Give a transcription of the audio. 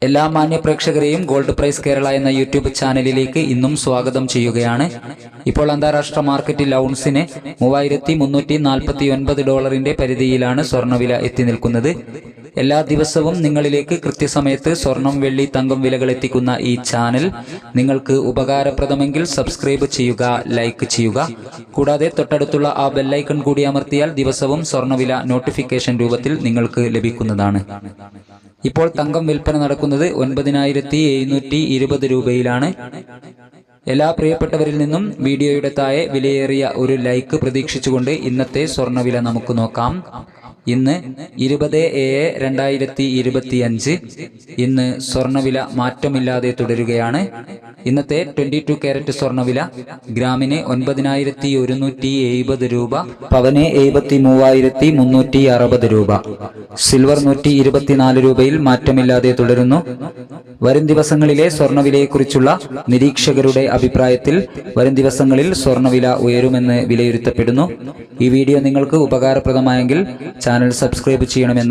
എല്ലാ മാന്യ പ്രേക്ഷകരെയും gold price Kerala എന്ന യൂട്യൂബ് ചാനലിലേക്ക് ഇന്നും സ്വാഗതം ചെയ്യുകയാണ്. ഇപ്പോൾ അന്താരാഷ്ട്ര മാർക്കറ്റിൽ ഔൺസിന് $3349 പരിധിയിലാണ് സ്വർണ്ണവില എത്തി നിൽക്കുന്നത്. എല്ലാ ദിവസവും നിങ്ങളിലേക്ക് കൃത്യസമയത്ത് സ്വർണം, വെള്ളി, തങ്കം വിലകൾ എത്തിക്കുന്ന ഈ ചാനൽ നിങ്ങൾക്ക് ഉപകാരപ്രദമെങ്കിൽ സബ്സ്ക്രൈബ് ചെയ്യുക, ലൈക്ക് ചെയ്യുക. കൂടാതെ തൊട്ടടുത്തുള്ള ആ ബെല്ലൈക്കൺ കൂടി അമർത്തിയാൽ ദിവസവും സ്വർണ്ണവില നോട്ടിഫിക്കേഷൻ രൂപത്തിൽ നിങ്ങൾക്ക് ലഭിക്കുന്നതാണ്. ഇപ്പോൾ തങ്കം വിൽപ്പന നടക്കുന്നത് 9720 രൂപയിലാണ്. എല്ലാ പ്രിയപ്പെട്ടവരിൽ നിന്നും വീഡിയോയുടെ താഴെ വിലയേറിയ ഒരു ലൈക്ക് പ്രതീക്ഷിച്ചുകൊണ്ട് ഇന്നത്തെ സ്വർണ്ണവില നമുക്ക് നോക്കാം. ഇന്ന് 20/7/2025. ഇന്ന് സ്വർണ്ണവില മാറ്റമില്ലാതെ തുടരുകയാണ്. ഇന്നത്തെ 22 കാരറ്റ് സ്വർണ്ണവില ഗ്രാമിന് 9170 രൂപ, പവന് 73,360 രൂപ. സിൽവർ 124 രൂപയിൽ മാറ്റമില്ലാതെ തുടരുന്നു. വരും ദിവസങ്ങളിലെ സ്വർണ്ണവിലയെക്കുറിച്ചുള്ള നിരീക്ഷകരുടെ അഭിപ്രായത്തിൽ വരും ദിവസങ്ങളിൽ സ്വർണ്ണവില ഉയരുമെന്ന് വിലയിരുത്തപ്പെടുന്നു. ഈ വീഡിയോ നിങ്ങൾക്ക് ഉപകാരപ്രദമായെങ്കിൽ ചാനൽ സബ്സ്ക്രൈബ് ചെയ്യണമെന്ന്